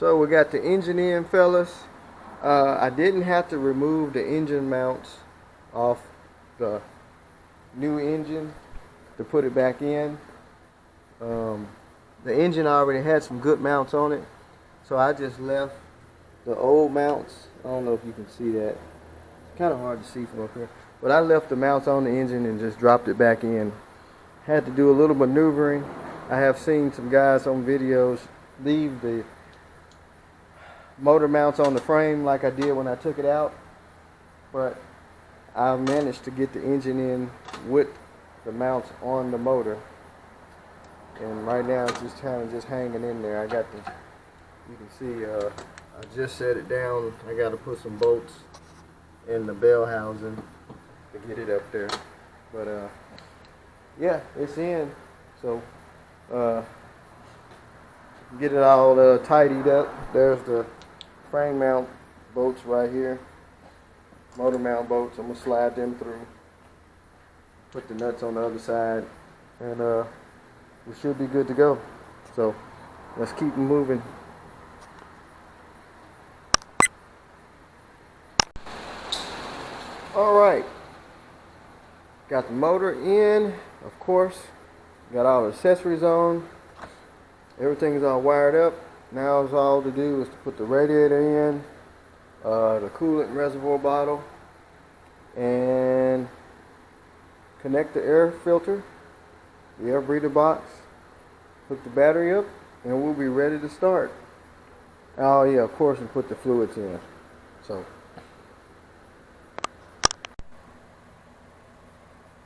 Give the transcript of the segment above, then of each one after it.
So we got the engine in, fellas. I didn't have to remove the engine mounts off the new engine to put it back in. The engine already had some good mounts on it, so I just left the old mounts. I don't know if you can see that. It's kind of hard to see from up here, but I left the mounts on the engine and just dropped it back in. Had to do a little maneuvering. I have seen some guys on videos leave the motor mounts on the frame like I did when I took it out, but I managed to get the engine in with the mounts on the motor, and right now it's just kind of just hanging in there. I got the, you can see I just set it down. I got to put some bolts in the bell housing to get it up there, but yeah, it's in. So get it all tidied up. There's the frame mount bolts right here, motor mount bolts. I'm gonna slide them through, put the nuts on the other side, and we should be good to go. So let's keep moving. All right, got the motor in, of course. Got all the accessories on. Everything is all wired up. Now it's all to do is to put the radiator in, the coolant reservoir bottle, and connect the air filter, the air breather box, hook the battery up, and we'll be ready to start. Oh yeah, of course, and put the fluids in. So,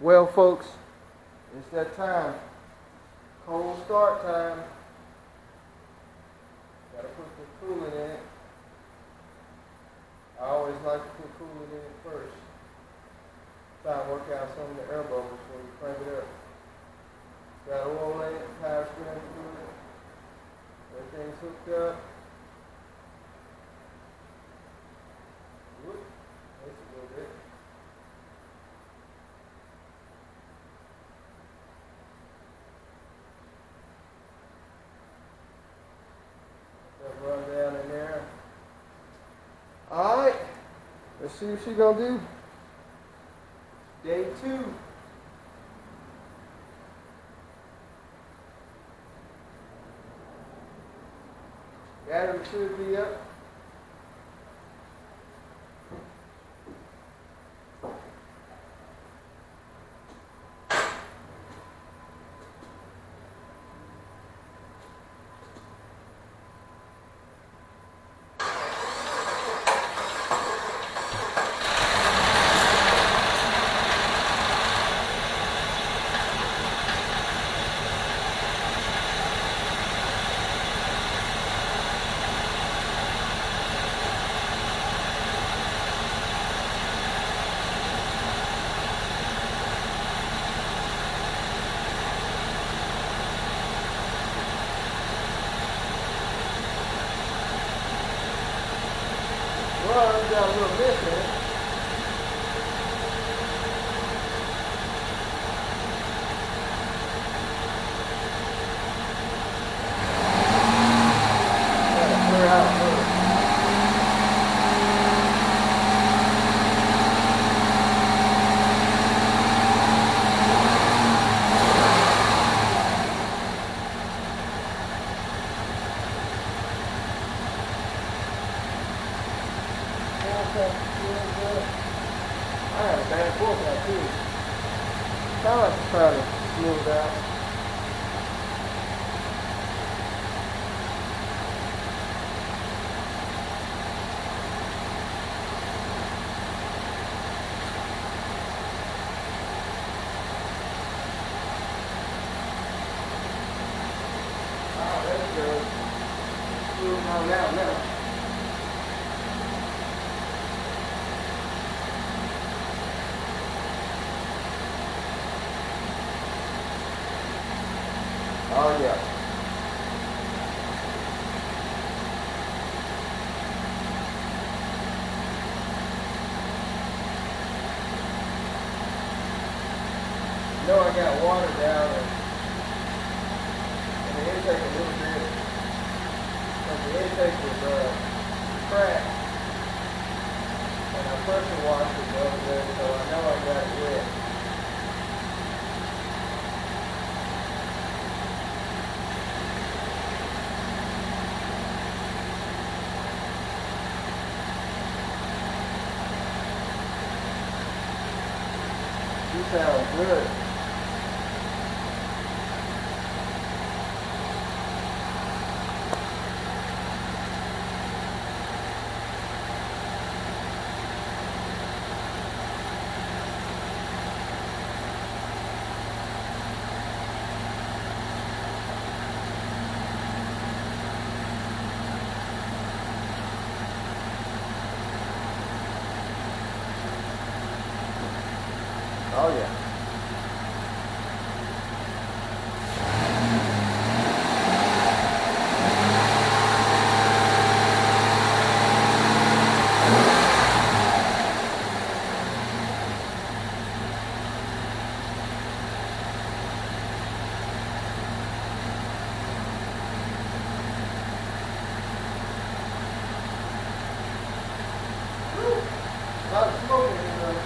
well folks, it's that time. Cold start time. Gotta put the coolant in it. I always like to put coolant in it first. Try and work out some of the air bubbles when you crank it up. Got oil in it, power steering fluid. Everything's hooked up. Whoop, that's a little bit. Run down in there. Alright, let's see what she's gonna do. Day 2. Battery should be up. Well, we got a little bit in it. Gotta clear out first. I had a bad forecast too. I like to try to smooth out. Oh, that's good. Smooth on out now. Oh yeah. You know I got water down and the intake a little bit. The intake was cracked, and I pressure washed it the other day, so I know I got it wet. You sound good. Oh yeah. A lot of smoke in here though.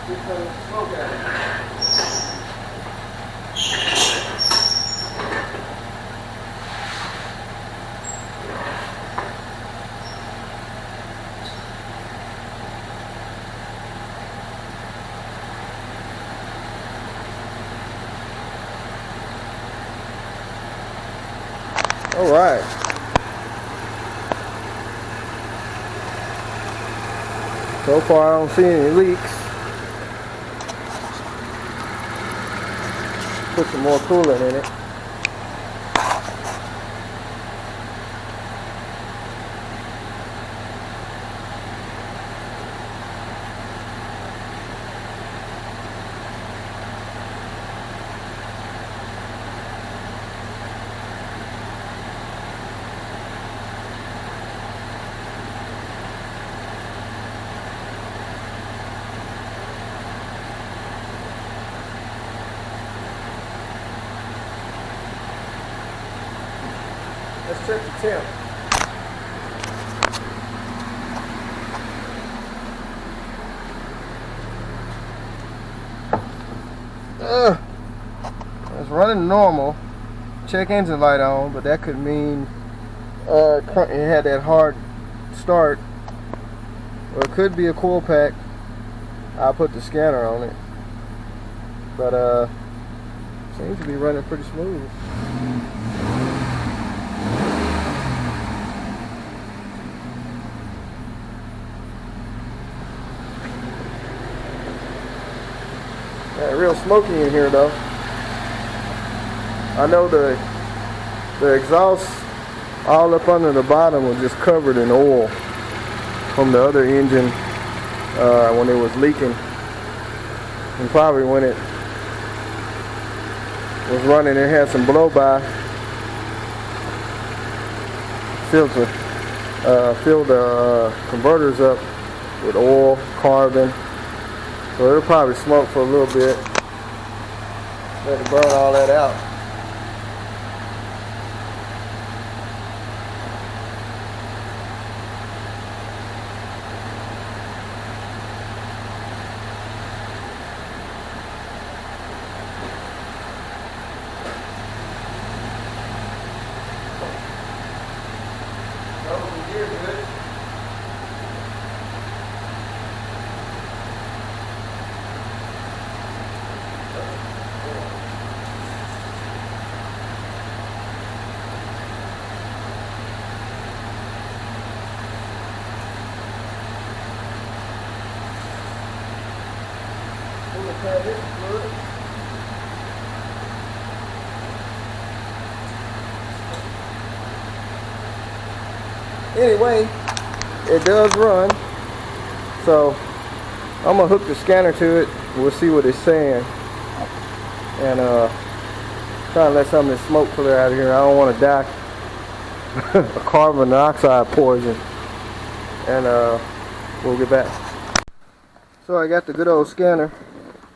Get some smoke out of it. All right. So far, I don't see any leaks. Put some more coolant in it. Let's check the temp. It's running normal. Check engine light on, but that could mean it had that hard start. Or it could be a coil pack. I'll put the scanner on it. But seems to be running pretty smooth. Yeah, real smoky in here though. I know the exhaust all up under the bottom was just covered in oil from the other engine when it was leaking, and probably when it was running it had some blow-by filter, filled the converters up with oil, carbon. So it'll probably smoke for a little bit. Let it burn all that out. Anyway, it does run, so I'm gonna hook the scanner to it. We'll see what it's saying, and try to let some of this smoke clear out of here. I don't want to die a carbon dioxide poison. And we'll get back. So I got the good old scanner.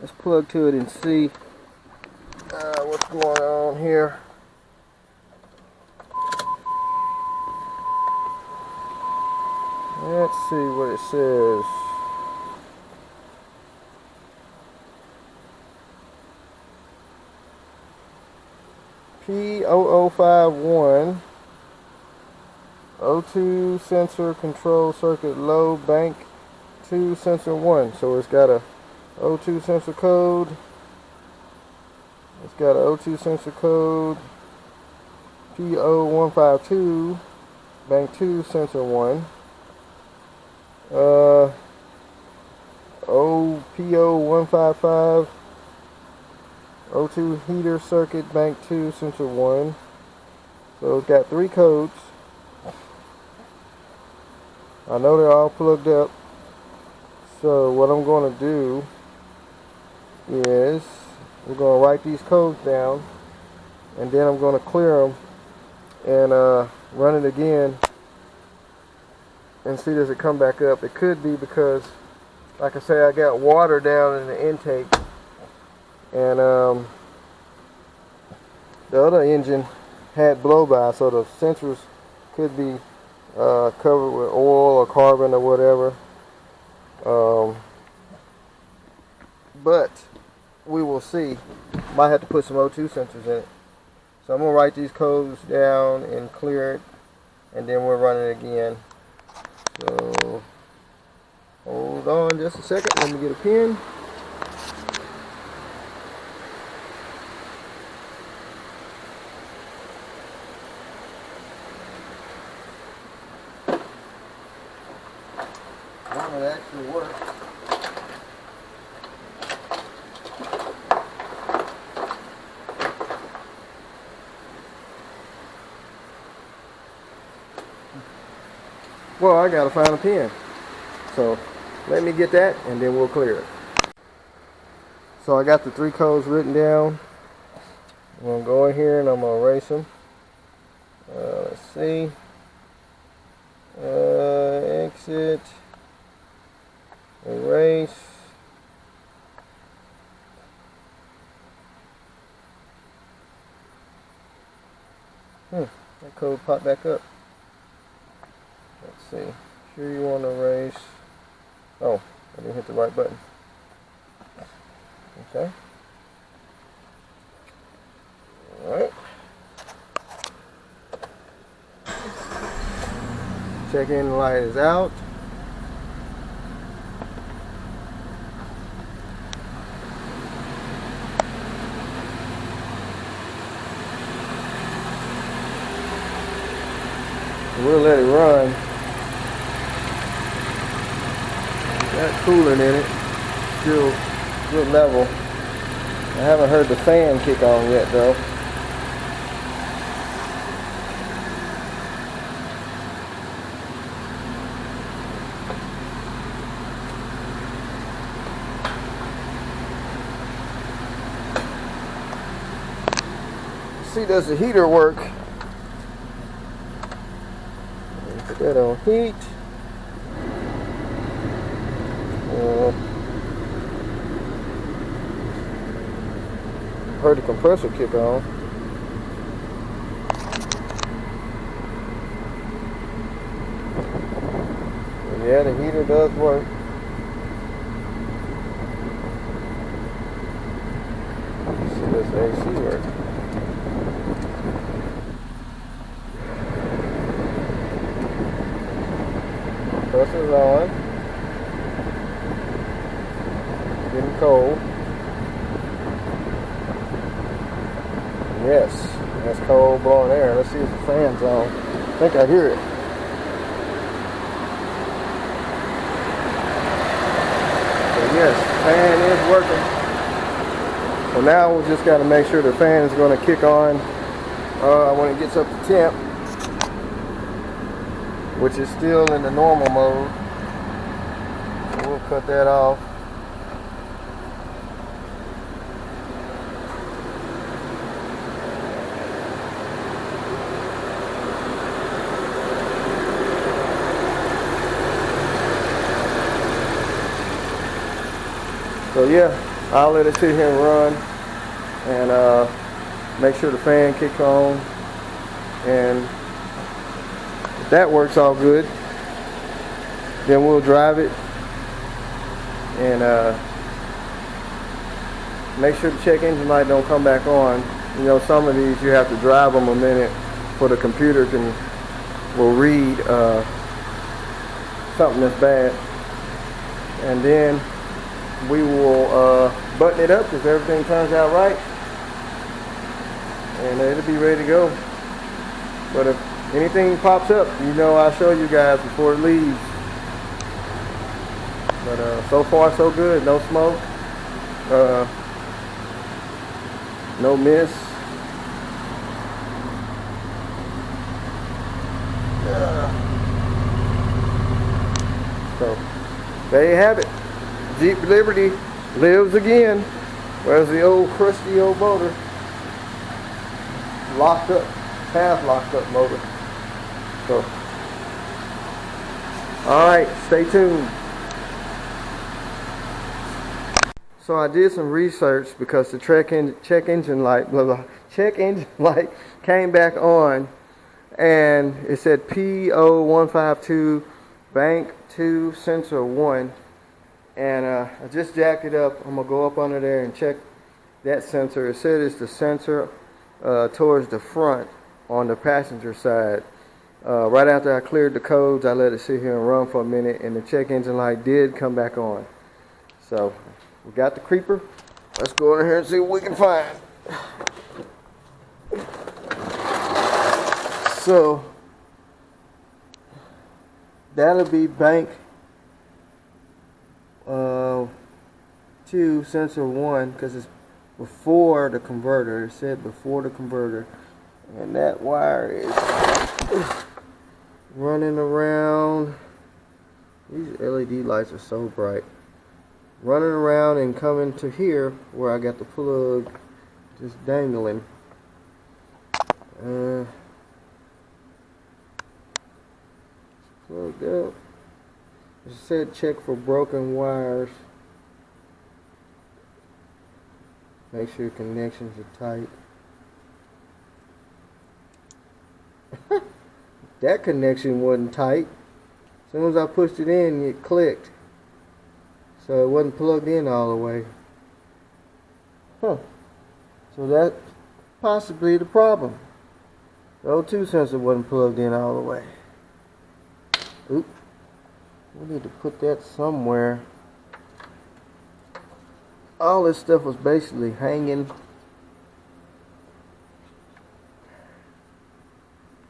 Let's plug to it and see what's going on here. Let's see what it says. P0051 O2 sensor control circuit low, bank 2 sensor 1. So it's got a O2 sensor code. It's got a O2 sensor code P0152 bank 2 sensor 1. OPO155 O2 heater circuit bank 2 sensor 1. So it's got 3 codes. I know they're all plugged up. So what I'm going to do is we're going to write these codes down, and then I'm going to clear them and run it again and see does it come back up. It could be because, like I say, I got water down in the intake, and the other engine had blow by, so the sensors could be covered with oil or carbon or whatever. But we will see. Might have to put some O2 sensors in it. So I'm going to write these codes down and clear it, and then we'll run it again. So hold on just a second. Let me get a pen. It actually works. Well, I gotta find a pen. So let me get that and then we'll clear it. So I got the 3 codes written down. I'm gonna go in here and I'm gonna erase them. Let's see. Exit. Erase. That code popped back up. Let's see. Sure you want to erase. Oh, I didn't hit the right button. Okay. Alright. Check-in light is out. We'll let it run. Got coolant in it. Still good level. I haven't heard the fan kick on yet though. See, does the heater work? Put that on heat. Heard the compressor kick on. Yeah, the heater does work. Let's see, does the AC work? Compressor's on. Getting cold. Yes, that's cold blowing air. Let's see if the fan's on. I think I hear it. So yes, the fan is working. So now we just got to make sure the fan is going to kick on when it gets up to temp, which is still in the normal mode. So we'll cut that off. So yeah, I'll let it sit here and run, and make sure the fan kicks on, and if that works all good, then we'll drive it and make sure the check engine light don't come back on. You know, some of these you have to drive them a minute for the computer will read something that's bad, and then we will button it up if everything turns out right, and it'll be ready to go. But if anything pops up, you know, I'll show you guys before it leaves. But so far so good. No smoke, no mist. So there you have it. Jeep Liberty lives again. Where's the old crusty old motor? Locked up, half locked up motor. So, alright, stay tuned. So I did some research because the check engine light, check engine light came back on, and it said P.2 bank 2 sensor 1, and I just jacked it up. I'm gonna go up under there and check that sensor. It said it's the sensor towards the front on the passenger side. Right after I cleared the codes, I let it sit here and run for a minute, and the check engine light did come back on. So we got the creeper. Let's go in here and see what we can find. So that'll be bank 2 sensor 1, because it's before the converter. It said before the converter, and that wire is running around. These LED lights are so bright. Running around and coming to here where I got the plug just dangling. Plugged up. It said check for broken wires. Make sure connections are tight. That connection wasn't tight. As soon as I pushed it in, it clicked. So it wasn't plugged in all the way. So that's possibly the problem. The O2 sensor wasn't plugged in all the way. Oop. We need to put that somewhere. All this stuff was basically hanging.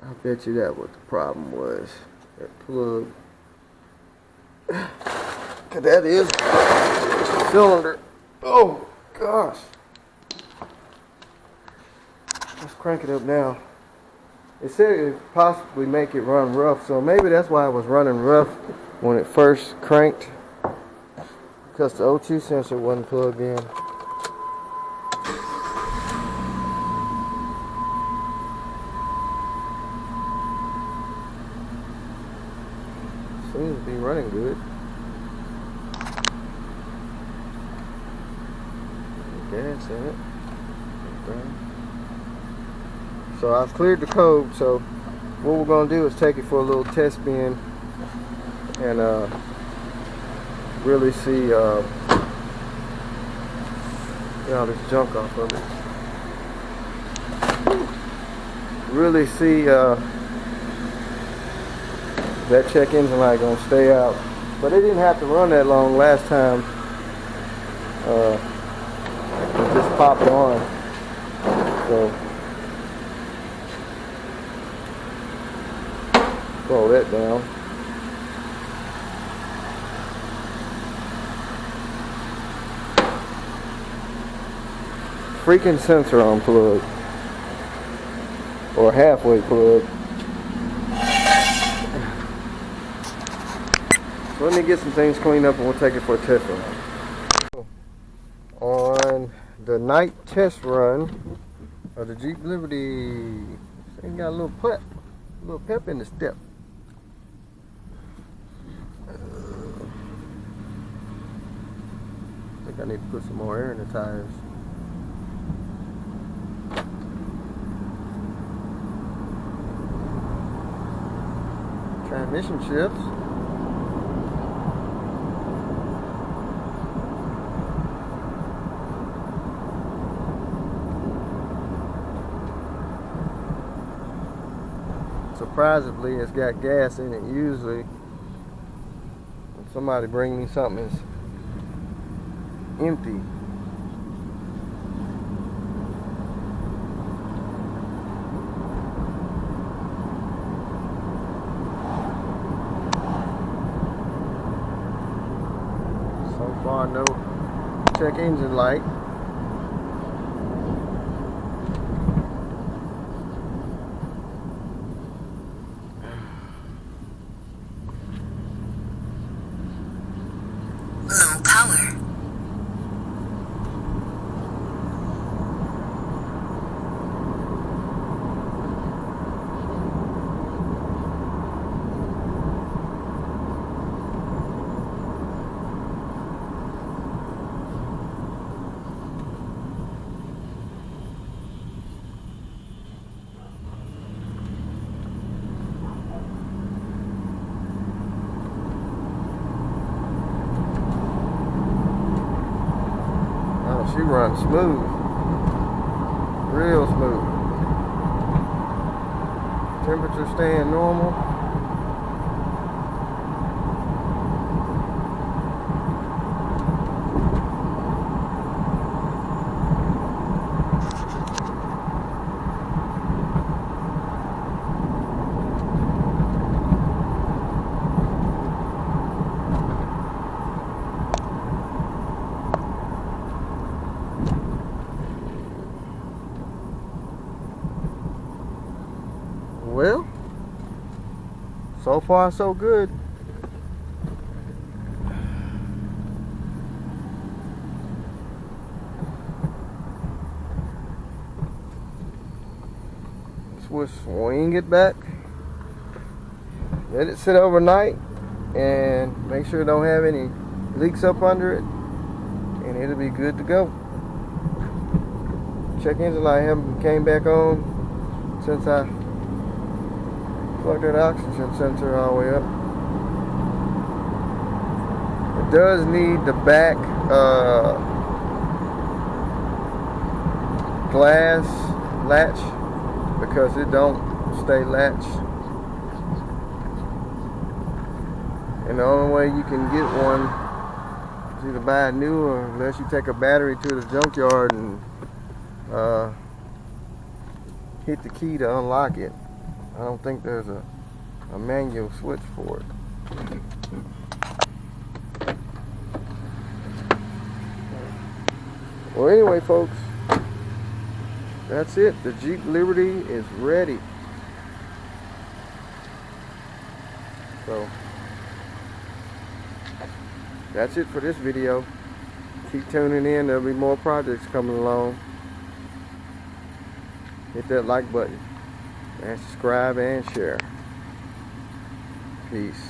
I bet you that what the problem was. That plug. Cause that is a cylinder. Oh gosh. Let's crank it up now. It said it would possibly make it run rough, so maybe that's why it was running rough when it first cranked, because the O2 sensor wasn't plugged in. Seems to be running good. Gas in it. Okay. So I've cleared the code, so what we're going to do is take it for a little test spin and really see all this junk off of it. Really see that check engine light gonna stay out. But it didn't have to run that long last time. It just popped on. So roll that down. Freaking sensor unplugged, or halfway plugged. So let me get some things cleaned up and we'll take it for a test run. On the night test run of the Jeep Liberty, it got a little pep in the step. think I need to put some more air in the tires. Transmission shifts. Surprisingly, it's got gas in it. Usually when somebody brings me something that's empty, so far no check engine light. Low power. She runs smooth, real smooth. Temperature staying normal. Well, so far so good. Just swing it back, let it sit overnight, and make sure it don't have any leaks up under it, and it'll be good to go. Check engine light haven't came back on since I plug that oxygen sensor all the way up. It does need the back glass latch because it don't stay latched. And the only way you can get one is either buy a new, or unless you take a battery to the junkyard and hit the key to unlock it. I don't think there's a manual switch for it. Well, anyway, folks, that's it. The Jeep Liberty is ready. So, that's it for this video. Keep tuning in. There'll be more projects coming along. Hit that like button and subscribe and share. Peace.